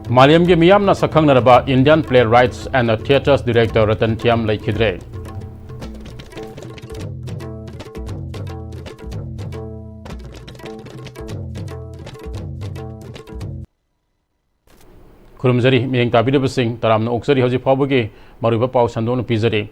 Maliam ge miyam na sakhang naraba Indian playwrights and theatres director Ratan Thiyam laikhidre. Kurumjari miyeng tabidabasing taramna oksari hoji phawbagi maruba paw sandonu pizari.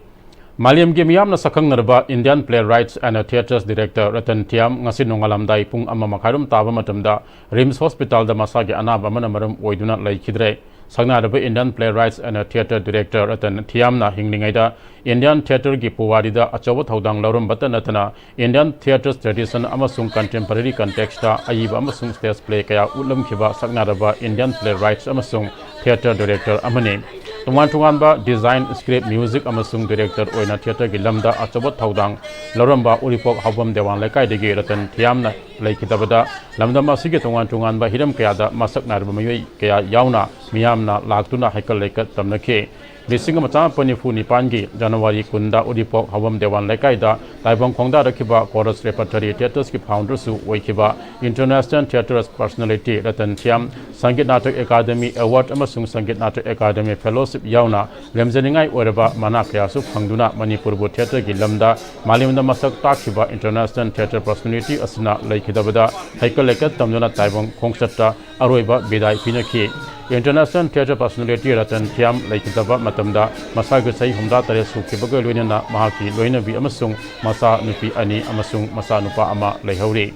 Maliam ge miyam na sakhang naraba Indian playwrights and theatres director Ratan Thiyam ngasi nongalamdai pung amma makharum taba matamda Rims Hospital da masa ge anaba mana maram oiduna laikhidre. Sagnaraba Indian playwrights and theatre director Ratan Thiyam na hinglingaida Indian theatre gi puwarida achawa thaudang laurum bata natana Indian theatre tradition amasung contemporary context ta ayiba amasung stage play kaya ulam khiba sagnaraba Indian playwrights amasung theatre director amane tungan design script music amasung director oina theatre gi lamda achawa thaudang lauramba uripok habam dewan lekai degi Ratan Thiyam na laikhitabada lamda masige tungan ba hiram kaya da masak narba mayoi kaya yauna miyamna laktuna haikal lekat tamnake Lising macam penifu nipangi Januari kunda udipok hawam dewan lekai da taibang khongda rakhiba chorus repertory theatres ki founder su oikiba international theatre personality Ratan Thiyam Sangeet Natak Academy Award amasung Sangeet Natak Academy fellowship yauna lemjaningai oraba mana kya su phangduna Manipur bu theatre gi lamda malimda masak takhiba international theatre personality asna laikhidabada haikal lekat tamduna taibang khongsatta aroiba bidai pinaki International theatre personality Ratan Thiyam laikhidaba matamda masaga sai humda tare sukhibaga loinana mahaki loinabi amasung masa nupi ani amasung masa nupa ama laihori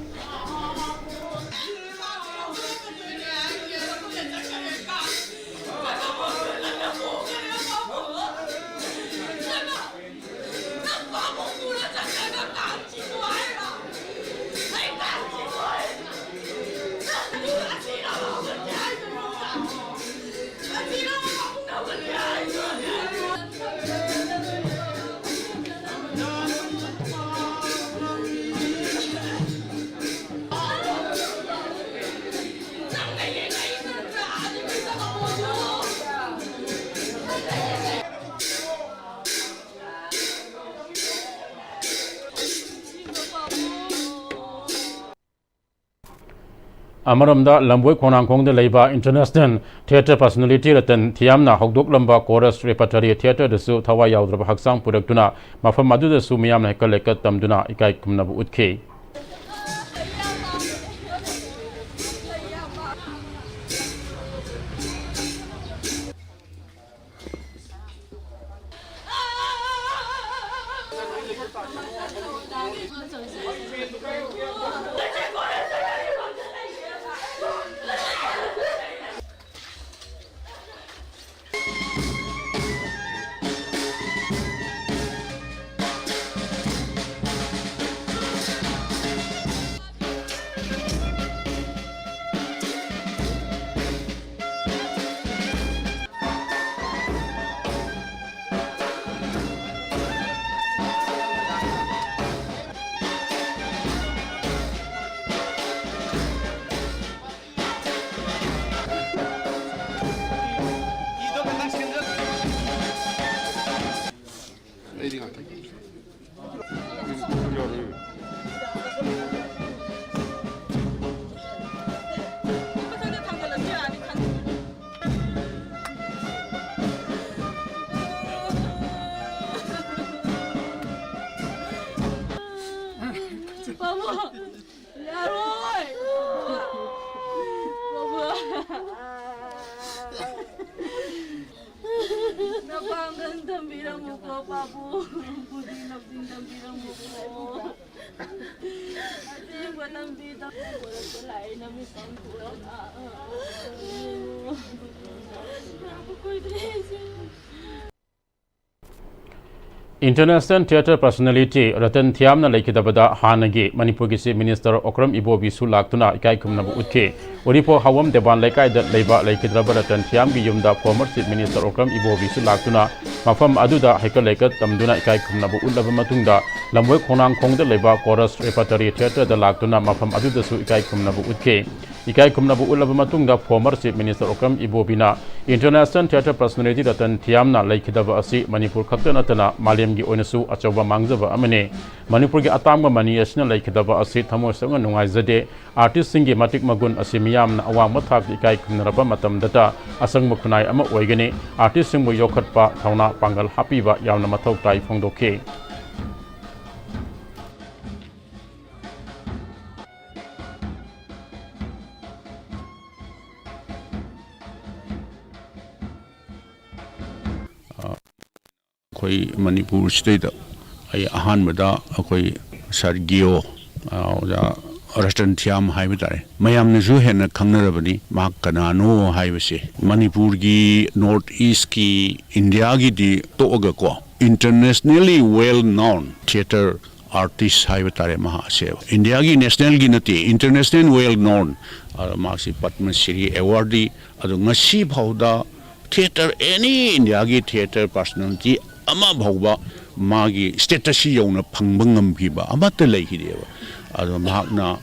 Amaramda Lamboi Khonangkhong de Leiba International Theatre Personality Ratan Thiyam na hokdok lamba chorus repertory theatre dasu thawa yaudra haksang puraktuna mafam adu dasu miyam na kalekat tamduna ikai kumnabu utke International theatre personality Ratan Thiyam na laikhidabada hanagi Manipur ki minister Okram Ibobi su laktuna ikai kumnabu utke Uripo hawam deban lekai da leiba laikhidraba Ratan Thiyam gi yumda former chief minister Okram Ibobi su laktuna mafam aduda haikal lekat tamduna ikai kumnabu utlaba matungda Lamboi Khonangkhong da leiba chorus repertory theatre da laktuna mafam aduda su ikai kumnabu utke ikai kumna bu ulaba matungda former chief minister okam ibobina international theatre personality Ratan Thiyam na laikidaba asi Manipur khakta natana malem gi oinasu achoba mangjaba amane Manipur gi atangba mani asna laikidaba asi thamo sanga nungai jade artist singi matik magun asi miyam na awang mathak ikai kumna raba matam data asang makunai ama oigani artist singbu yokhatpa thauna pangal hapiba yamna mathau tai phongdoke Koi Manipur state ay ahan bada koi sargio Ratan Thiyam haibitare mayam ne ju hen khangnarabani ma kanano haibase Manipur gi north east ki India gi di toga ko internationally well known theater artist haibitare maha se India gi national gi nati international well known ma si Padma Shri awardee adu ngasi phauda theater any India gi theater personality ama bhauba magi status yona phangba ngambiba amata leihideba ado mahakna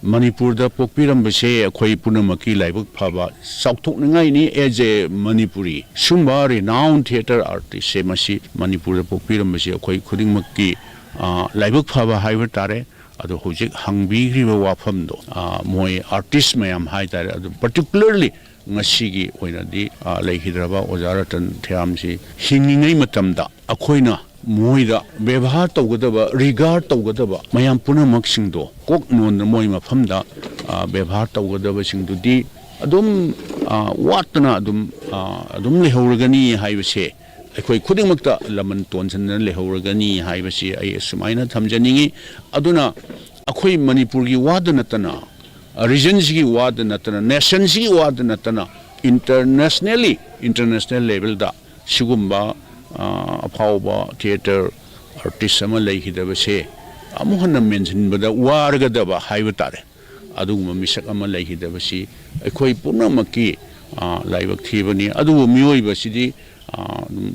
Manipur da pokpiram base akhoi punamaki laibuk phaba saukthokningai ni as a Manipuri sumba renowned theater artist se masi Manipur da pokpiram base akhoi khudingmakki laibuk phaba haiba tare ado hojik hangbi riba wafam do moi artist mayam hai tare ado particularly ngasigi oinadi leihidraba Ratan Thiyam si hingingai matamda akoina moida bevahar tawgadaba regard tawgadaba mayam punamak singdo kok non moi mafamda bevahar tawgadaba singdudi adum watna adum lehorgani haibase akoi khudingmakta laman tonsan lehorgani haibase ai sumaina thamjaningi aduna akoi Manipur gi wadana tana regions ki wad natana nations ki wad natana international level da sigumba apauba theater artist ama leihidaba se amuhana mention bada warga daba haibitare aduguma misak ama leihidaba si akhoi punamaki laibak thibani adu miyoiba sidi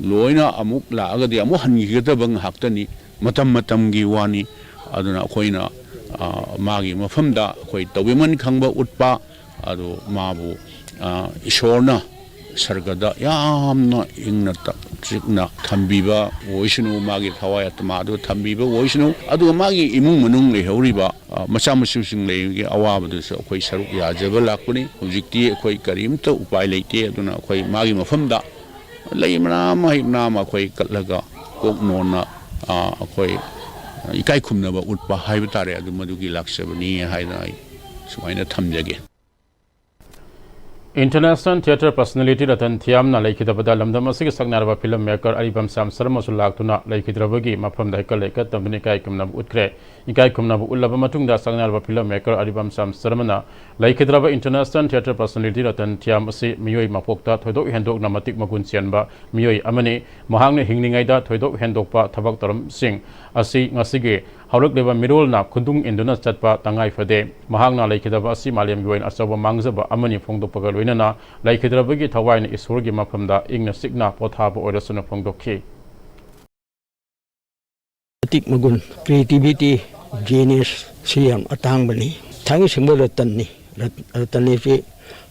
loina amuk laagadi amu hangigada haktani matam gi wani aduna akhoina magi mafamda koi tawiman khangba utpa adu mabu ishorna sargada yamna ingna trikna thambiba voishnu magi thawaya tama adu thambiba voishnu adu magi imung manung le horiba macha masu sing le gi awabadu so koi saruk yajaba lakuni hujikti koi karimta upai leite aduna koi magi mafamda leimna mahibna ma koi katlaga kok nona koi ikai kumnaba utpa haibitare adu madugi laksabani haina sumaina thamjage International theatre personality Ratan Thiyam na laikidabada lamdam asigi sagnarba film maker Aribam Sam Sarma sulaktuna laikidrabagi mafam daika leika tambani kai kumnab utkre ikai kumnab ullaba matungda sagnarba film maker Aribam Sam Sarmana laikidraba international theatre personality Ratan Thiyam asi miyoi mapokta thoidok hendok namatik magun chianba miyoi amani mahangne hingningaida thoidok hendokpa thabak taram sing asi ngasigi hauruk leba mirol na khundung induna chatpa tangai fade mahangna laikidaba asi malem yoin asawa mangjaba amani phongdokpaga loinana laikidrabagi thawaina isurgi mafamda ingna signa pothaba orasuna phongdokhi atik magun creativity genius siam atangbani thangi singbo ratanni fi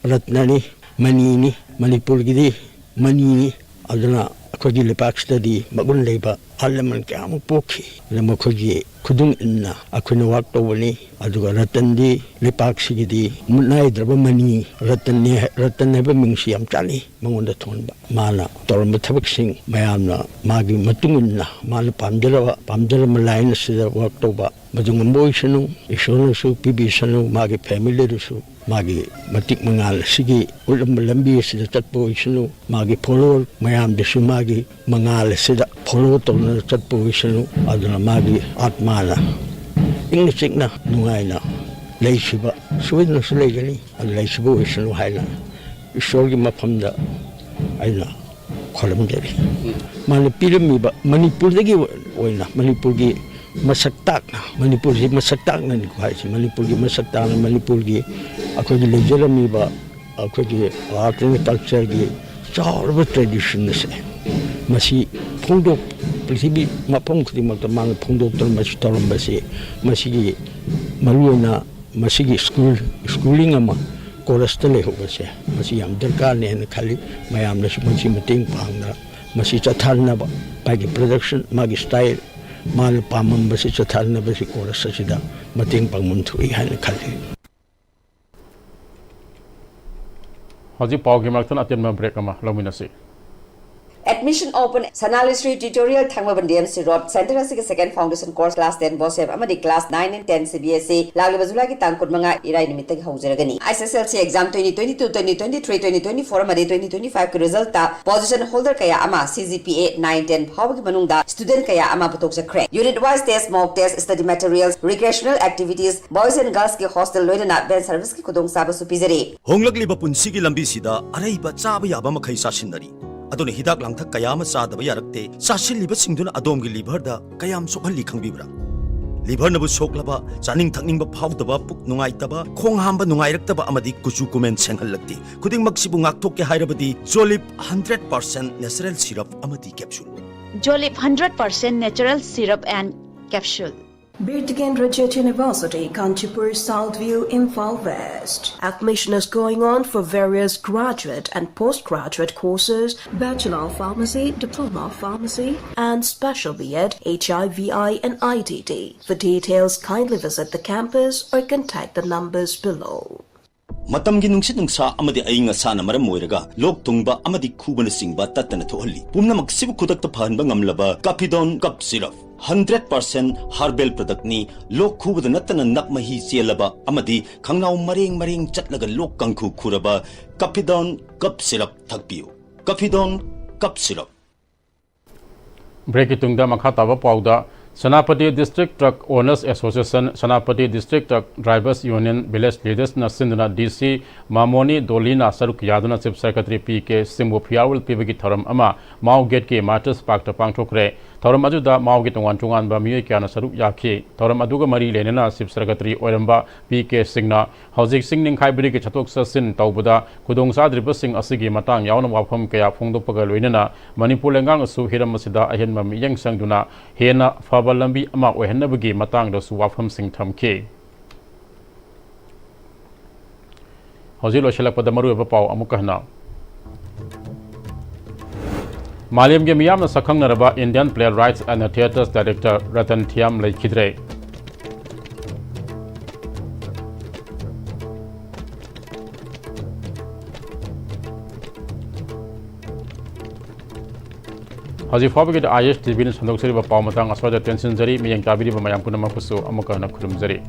ratnani manini Manipur gidi manini aduna akogi lepak study magun leba alaman kamu pokhi lama khogi khudung inna akhuna wak tawani aduga ratandi lepak sigidi munai draba mani ratan heba mingsi am chali mangonda thonba mala torma thabak sing mayamna magi matunginna mala pamjara line sida wak tawba majung moisanu isonu su pibisanu magi family rusu magi matik mangal sigi ulam lambi sida chatpo isanu magi follow mayam desu magi mangal sida follow tawna chatpo isanu aduna magi atmala ingsikna nungaina leisiba suwidna sulegani leisibo isanu haila isorgi mafamda aina kholamjari mala piramiba Manipur dagi oina Manipur gi masaktak Manipur gi masaktak na ni khai Manipur gi masaktak na Manipur gi akogi lejerami ba akogi art and culture gi chawba tradition se masi phongdok prithvi mapong khudi makta mang phongdok tor masi toram basi masi gi maruina masigi schooling ama chorus te le hobase masi yam darkar ne na khali mayam na masi meeting pangna masi chathalna ba pagi production magi style mal pamam basi chathalna basi chorus sida meeting pangmun thui han khali Haji Pau ki maktan atyan break ama lominasi Admission open Sanalistry tutorial thangma bandiam si rod center asig second foundation course class 10 bosem amadi class 9 and 10 CBSE lagli bazula ki tangkut manga irai nimitag haujaragani SSLC exam 2022 2023 2024 amadi 2025 ki result ta position holder kaya ama CGPA 9 10 phawgi manungda student kaya ama putok sakre unit wise test mock test study materials recreational activities boys and girls ki hostel loidana ben service ki kudong saba su pizari honglakliba punsigi lambi sida araiba chaba yaba makhai sasinari adone hidak langthak kayama sadaba yarakte sasilliba singduna adomgi liver da kayam sokhalli khangbibra liver nabu soklaba chaning thakning ba phawdaba puk nungai taba khong hamba nungai raktaba amadi kuchu kumen senghallakti kuding maksibu ngakthok ke hairabadi Jolip 100% natural syrup amadi capsule Jolip 100% natural syrup and capsule Birtigan Rajat University, Kanchipur, Southview, Imphal West. Admission is going on for various graduate and postgraduate courses, Bachelor of Pharmacy, Diploma of Pharmacy, and Special B.Ed, HIV/I and IDD. For details, kindly visit the campus or contact the numbers below. matamgi nungsit nungsa amadi ainga sana maram moiraga lok tungba amadi khubana singba tatana thohalli pumna maksibu khudakta phanba ngamlaba Capidon cup syrup 100% herbal product ni lok khubada natana nakmahi chelaba amadi khangnau mareng chatlaga lok kangkhu khuraba Capidon cup syrup thakpiu Capidon cup syrup break itungda makha taba pauda Sanapati District Truck Owners Association, Sanapati District Truck Drivers Union, Village Leaders Nasindana DC, Mamoni Dolina Saruk Yaduna Chief Secretary PK Simbu Fiawul Pibagi Thoram Ama, Mao Gate K Matters Park to Pangtokre, Thoram Ajuda, Mao Gate Wanchungan Bamui Kiana Saruk Yaki, Thoram Aduga Mari Lenina Chief Secretary Oramba PK Signa, Housing Singing Hybrid Chatok Sasin Taubuda, Kudong Sadri Sing Asigi Matang Yawn Wapam Kaya Pungdo Pagalwinina, Manipur Lengang Su Hiramasida Ahen Mami Yang Sangduna, Hena Lambi ama ohenabagi matang da su wafam sing thamke hojilo shelak pada maru ba paw amukahna Maliam ge miyam na sakhang naraba Indian Player Rights and Theatres Director Ratan Thiyam lai khidre Haji Fabri IS TV ni sandok seri ba paw matang aswada tension jari miyang tabiri ba mayam kunama kusu amukahna khurumjari